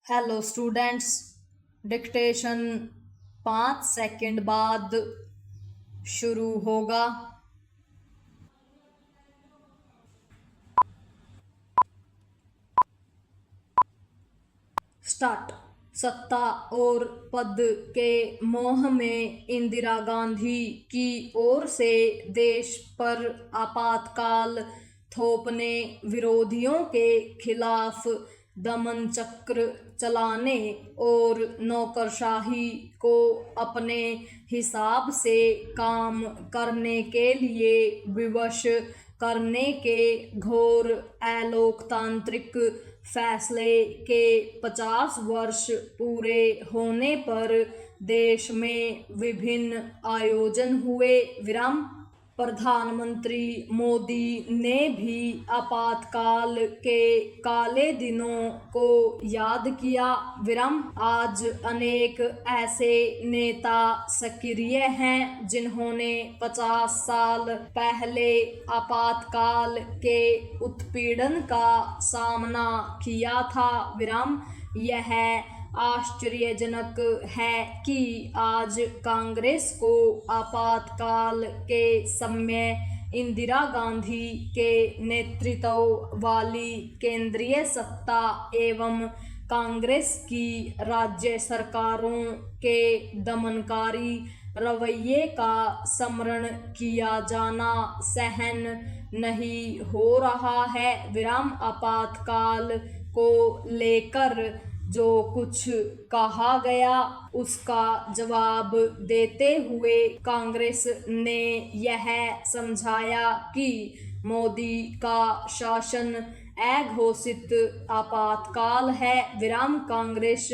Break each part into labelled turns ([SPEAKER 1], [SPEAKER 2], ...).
[SPEAKER 1] Hello students. Dictation 5 second बाद शुरू होगा। स्टार्ट। सत्ता और पद के मोह में इंदिरा गांधी की ओर से देश पर आपातकाल थोपने, विरोधियों के खिलाफ दमन चक्र चलाने और नौकरशाही को अपने हिसाब से काम करने के लिए विवश करने के घोर अलोकतांत्रिक फैसले के 50 वर्ष पूरे होने पर देश में विभिन्न आयोजन हुए। विराम। प्रधानमंत्री मोदी ने भी आपातकाल के काले दिनों को याद किया। विराम। आज अनेक ऐसे नेता सक्रिय हैं जिन्होंने 50 साल पहले आपातकाल के उत्पीड़न का सामना किया था। विराम। यह आश्चर्यजनक है कि आज कांग्रेस को आपातकाल के समय इंदिरा गांधी के नेतृत्व वाली केंद्रीय सत्ता एवं कांग्रेस की राज्य सरकारों के दमनकारी रवैये का स्मरण किया जाना सहन नहीं हो रहा है। विराम। आपातकाल को लेकर जो कुछ कहा गया उसका जवाब देते हुए कांग्रेस ने यह समझाया कि मोदी का शासन अघोषित आपातकाल है। विराम। कांग्रेस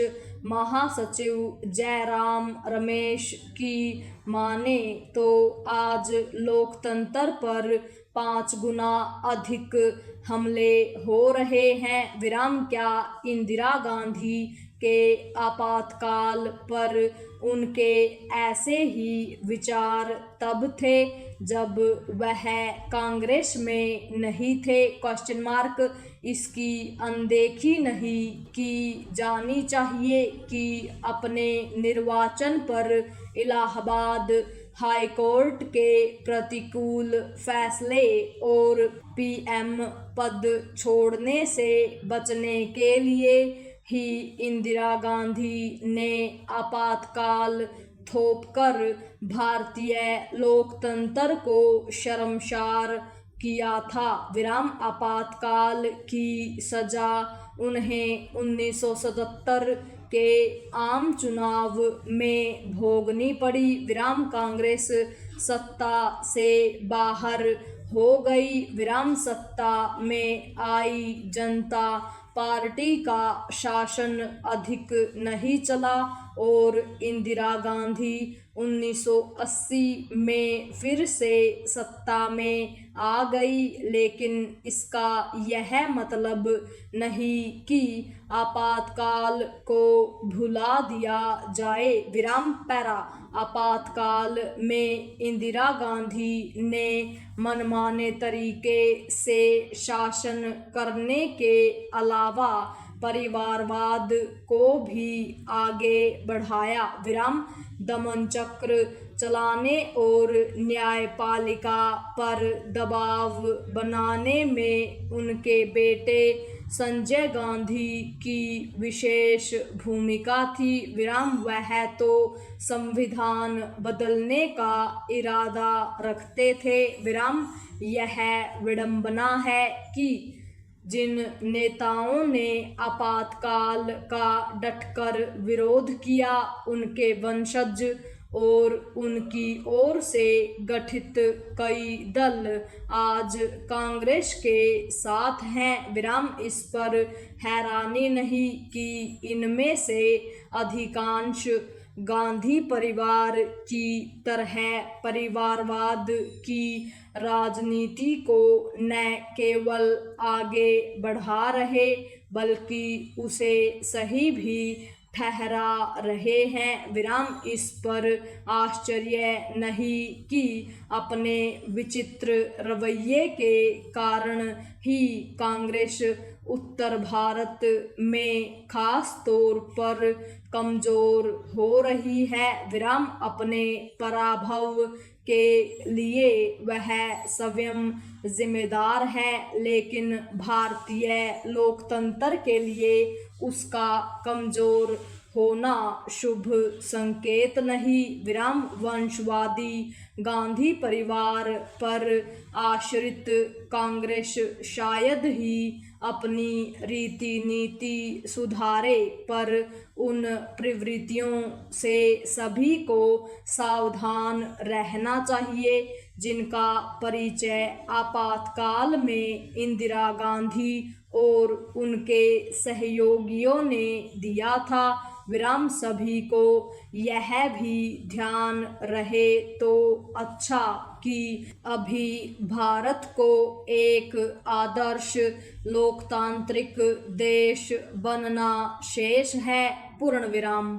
[SPEAKER 1] महासचिव जयराम रमेश की माने तो आज लोकतंत्र पर 5 गुना अधिक हमले हो रहे हैं। विराम। क्या इंदिरा गांधी के आपातकाल पर उनके ऐसे ही विचार तब थे जब वह कांग्रेस में नहीं थे? Question mark. इसकी अनदेखी नहीं की जानी चाहिए कि अपने निर्वाचन पर इलाहाबाद हाईकोर्ट के प्रतिकूल फैसले और पीएम पद छोड़ने से बचने के लिए ही इंदिरा गांधी ने आपातकाल थोपकर भारतीय लोकतंत्र को शर्मसार किया था। विराम। आपातकाल की सजा उन्हें 1977 के आम चुनाव में भोगनी पड़ी। विराम। कांग्रेस सत्ता से बाहर हो गई। विराम। सत्ता में आई जनता पार्टी का शासन अधिक नहीं चला और इंदिरा गांधी 1980 में फिर से सत्ता में आ गई, लेकिन इसका यह मतलब नहीं कि आपातकाल को भुला दिया जाए। विराम। पैरा। आपातकाल में इंदिरा गांधी ने मनमाने तरीके से शासन करने के अलावा परिवारवाद को भी आगे बढ़ाया। विराम। दमन चक्र चलाने और न्यायपालिका पर दबाव बनाने में उनके बेटे संजय गांधी की विशेष भूमिका थी। विराम। वह तो संविधान बदलने का इरादा रखते थे। विराम। यह विडंबना है कि जिन नेताओं ने आपातकाल का डटकर विरोध किया उनके वंशज और उनकी ओर से गठित कई दल आज कांग्रेस के साथ हैं। विराम। इस पर हैरानी नहीं कि इनमें से अधिकांश गांधी परिवार की तरह परिवारवाद की राजनीति को न केवल आगे बढ़ा रहे बल्कि उसे सही भी ठहरा रहे हैं। विराम इस पर आश्चर्य नहीं कि अपने विचित्र रवैये के कारण ही कांग्रेस उत्तर भारत में खास तौर पर कमजोर हो रही है। विराम अपने पराभव के लिए वह स्वयं जिम्मेदार है, लेकिन भारतीय लोकतंत्र के लिए उसका कमजोर होना शुभ संकेत नहीं। विराम वंशवादी गांधी परिवार पर आश्रित कांग्रेस शायद ही अपनी रीति नीति सुधारे, पर उन प्रवृत्तियों से सभी को सावधान रहना चाहिए जिनका परिचय आपातकाल में इंदिरा गांधी और उनके सहयोगियों ने दिया था। विराम सभी को यह भी ध्यान रहे तो अच्छा कि अभी भारत को एक आदर्श लोकतांत्रिक देश बनना शेष है। पूर्ण विराम।